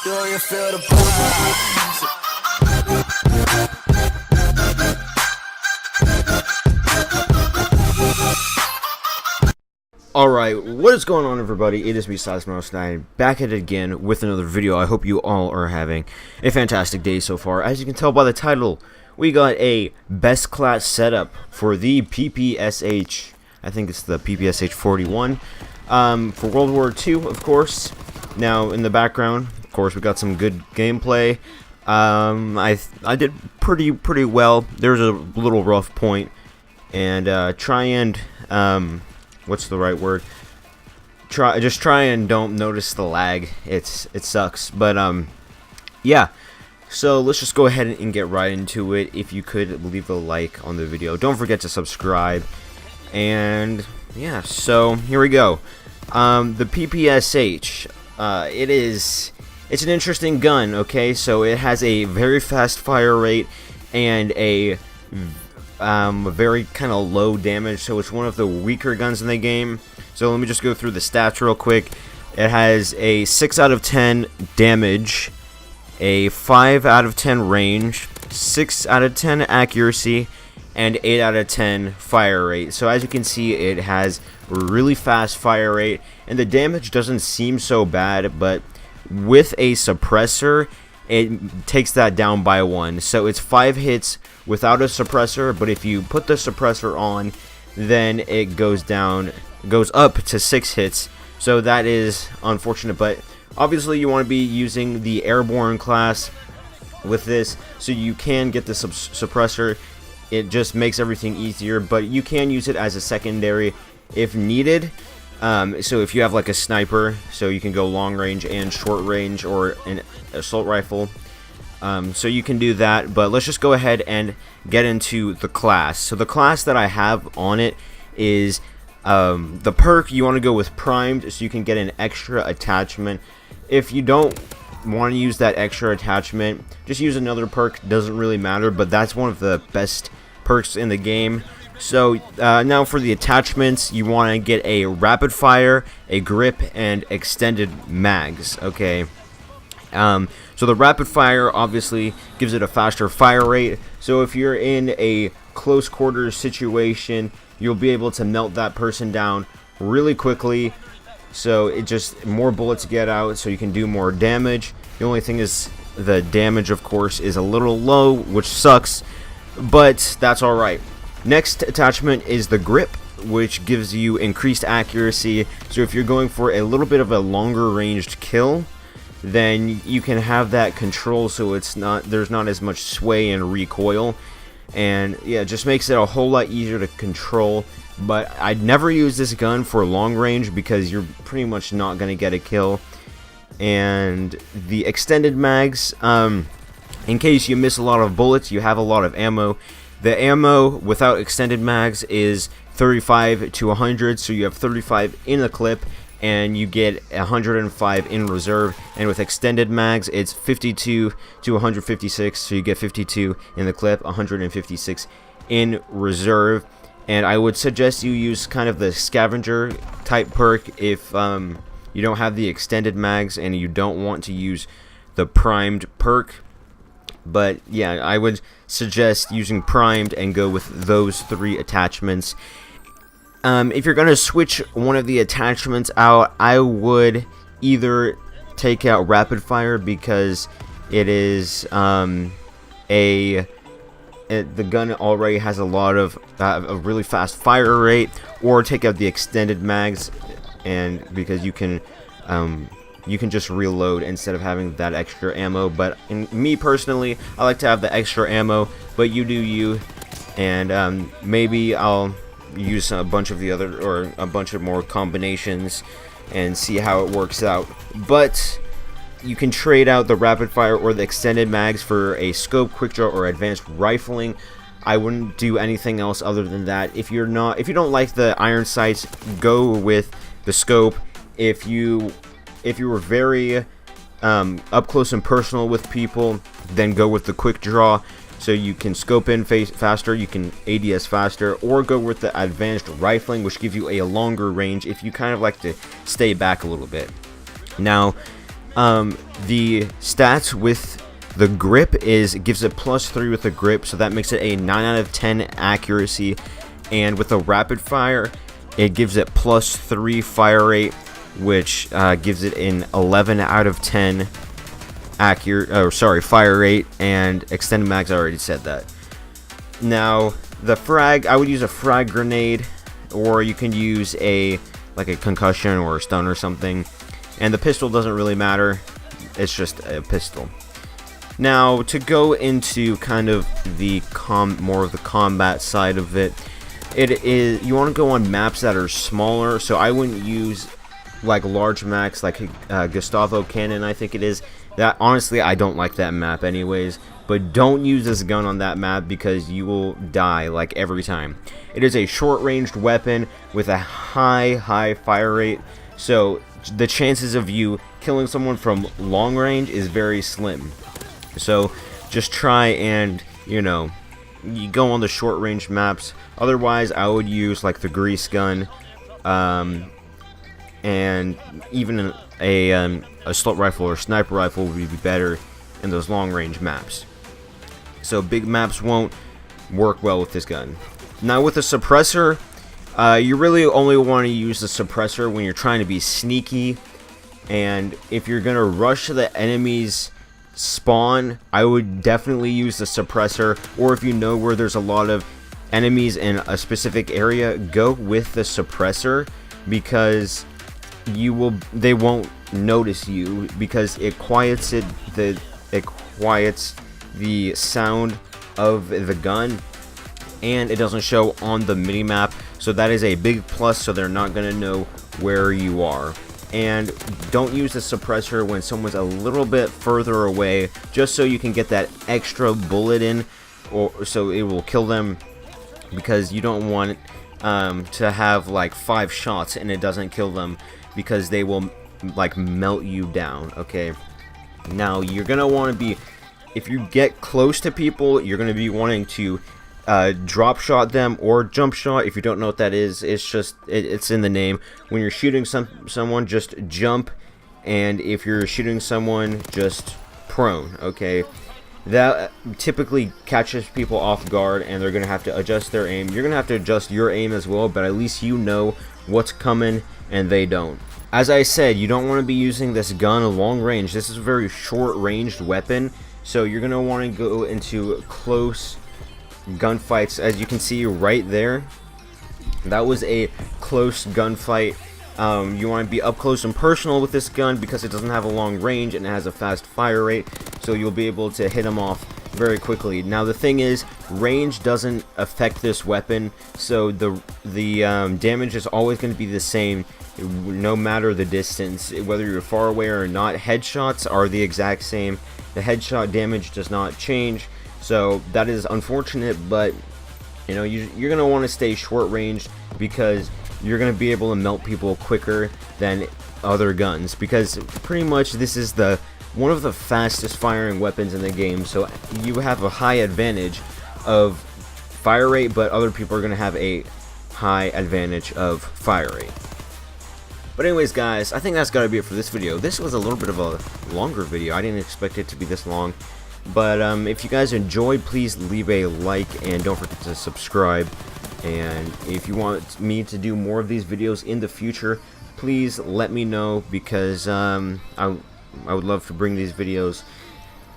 Do you feel the vibes? Alright, what is going on, everybody? It is me, Seismos9, back at it again with another video. I hope you all are having a fantastic day so far. As you can tell by the title, we got a best class setup for the PPSH, I think it's the PPSH-41, for World War II, of course. Now, in the background, of course, we got some good gameplay. I did pretty well. There's a little rough point, and what's the right word? Just try and don't notice the lag. It sucks, but yeah. So let's just go ahead and get right into it. If you could leave a like on the video, don't forget to subscribe, and yeah. So here we go. The PPSH. It's an interesting gun. Okay, so it has a very fast fire rate and a very kind of low damage, so it's one of the weaker guns in the game. So let me just go through the stats real quick. It has a 6 out of 10 damage, a 5 out of 10 range, 6 out of 10 accuracy, and 8 out of 10 fire rate. So as you can see, it has really fast fire rate, and the damage doesn't seem so bad, but with a suppressor, it takes that down by 1. So it's 5 hits without a suppressor, but if you put the suppressor on, then it goes up to 6 hits. So that is unfortunate, but obviously you want to be using the airborne class with this, so you can get the suppressor. It just makes everything easier, but you can use it as a secondary if needed. So if you have like a sniper, so you can go long range and short range, or an assault rifle, so you can do that. But let's just go ahead and get into the class. So the class that I have on it is the perk. You want to go with primed, so you can get an extra attachment. If you don't want to use that extra attachment, just use another perk. Doesn't really matter, but that's one of the best perks in the game. So now for the attachments, you want to get a rapid fire, a grip, and extended mags. Okay. So the rapid fire obviously gives it a faster fire rate. So if you're in a close quarters situation, you'll be able to melt that person down really quickly. So it just more bullets get out, so you can do more damage. The only thing is the damage, of course, is a little low, which sucks, but that's all right. Next attachment is the grip, which gives you increased accuracy. So if you're going for a little bit of a longer ranged kill, then you can have that control, so there's not as much sway and recoil, and yeah, it just makes it a whole lot easier to control. But I'd never use this gun for long range because you're pretty much not going to get a kill. And the extended mags, in case you miss a lot of bullets, you have a lot of ammo. The ammo without extended mags is 35 to 100, so you have 35 in the clip, and you get 105 in reserve. And with extended mags, it's 52 to 156, so you get 52 in the clip, 156 in reserve. And I would suggest you use kind of the scavenger type perk if you don't have the extended mags and you don't want to use the primed perk. But yeah, I would suggest using primed and go with those 3 attachments. If you're going to switch one of the attachments out, I would either take out rapid fire, because it is the gun already has a lot of a really fast fire rate, or take out the extended mags, and because you can just reload instead of having that extra ammo. But me personally, I like to have the extra ammo, but you do you. And maybe I'll use a bunch of the other, or a bunch of more combinations, and see how it works out. But you can trade out the rapid fire or the extended mags for a scope, quick draw, or advanced rifling. I wouldn't do anything else other than that. If you don't like the iron sights, go with the scope. If you were very up close and personal with people, then go with the quick draw, so you can scope in faster, you can ADS faster, or go with the advanced rifling, which gives you a longer range if you kind of like to stay back a little bit. Now, The stats with the grip is it gives it +3 with the grip, so that makes it a 9 out of 10 accuracy. And with the rapid fire, it gives it +3 fire rate, which gives it an 11 out of 10 fire rate, and extended mags. I already said that. Now the frag, I would use a frag grenade, or you can use like a concussion or a stun or something. And the pistol doesn't really matter, it's just a pistol. Now to go into kind of the more of the combat side of it, you want to go on maps that are smaller. So I wouldn't use like large maps like Gustavo Cannon, I think it is. That honestly, I don't like that map anyways. But don't use this gun on that map because you will die like every time. It is a short-ranged weapon with a high fire rate, so the chances of you killing someone from long range is very slim. So just try and, you go on the short-range maps. Otherwise, I would use like the grease gun, and even a assault rifle or sniper rifle would be better in those long-range maps. So big maps won't work well with this gun. Now with the suppressor, you really only want to use the suppressor when you're trying to be sneaky, and if you're gonna rush the enemy's spawn, I would definitely use the suppressor. Or if you know where there's a lot of enemies in a specific area, go with the suppressor, because they won't notice you, because it quiets the sound of the gun, and it doesn't show on the minimap, so that is a big plus, so they're not going to know where you are. And don't use the suppressor when someone's a little bit further away, just so you can get that extra bullet in, or so it will kill them, because you don't want to have like 5 shots and it doesn't kill them, because they will like melt you down. Okay, now you're gonna want to be, if you get close to people, you're going to be wanting to drop shot them or jump shot. If you don't know what that is, it's in the name. When you're shooting someone, just jump, and if you're shooting someone, just prone. Okay, that typically catches people off guard, and they're going to have to adjust their aim. You're going to have to adjust your aim as well, but at least you know what's coming and they don't. As I said, you don't want to be using this gun long range. This is a very short ranged weapon. So you're going to want to go into close gunfights. As you can see right there, that was a close gunfight. You want to be up close and personal with this gun because it doesn't have a long range and it has a fast fire rate. So you'll be able to hit them off very quickly. Now the thing is, range doesn't affect this weapon. So the damage is always going to be the same no matter the distance. Whether you're far away or not, headshots are the exact same. The headshot damage does not change, so that is unfortunate, but you're going to want to stay short range, because you're going to be able to melt people quicker than other guns, because pretty much this is one of the fastest firing weapons in the game. So you have a high advantage of fire rate, but other people are going to have a high advantage of fire rate. But anyways, guys, I think that's got to be it for this video. This was a little bit of a longer video. I didn't expect it to be this long. But if you guys enjoyed, please leave a like and don't forget to subscribe. And if you want me to do more of these videos in the future, please let me know, because I would love to bring these videos,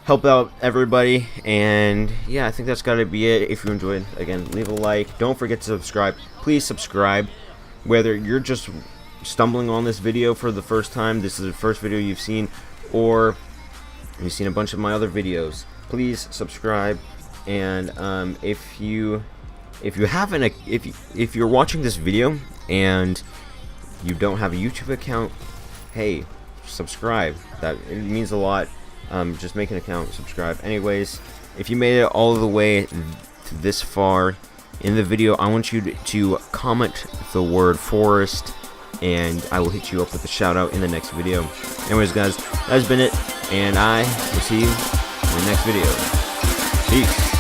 help out everybody. And yeah, I think that's got to be it. If you enjoyed, again, leave a like. Don't forget to subscribe. Please subscribe. Whether you're just stumbling on this video for the first time, this is the first video you've seen, or you've seen a bunch of my other videos, please subscribe. And if you're watching this video and you don't have a YouTube account, hey, subscribe. That it means a lot. Just make an account, subscribe. Anyways, if you made it all the way to this far in the video, I want you to comment the word forest, and I will hit you up with a shout out in the next video. Anyways, guys, that's been it, and I will see you in the next video. Peace.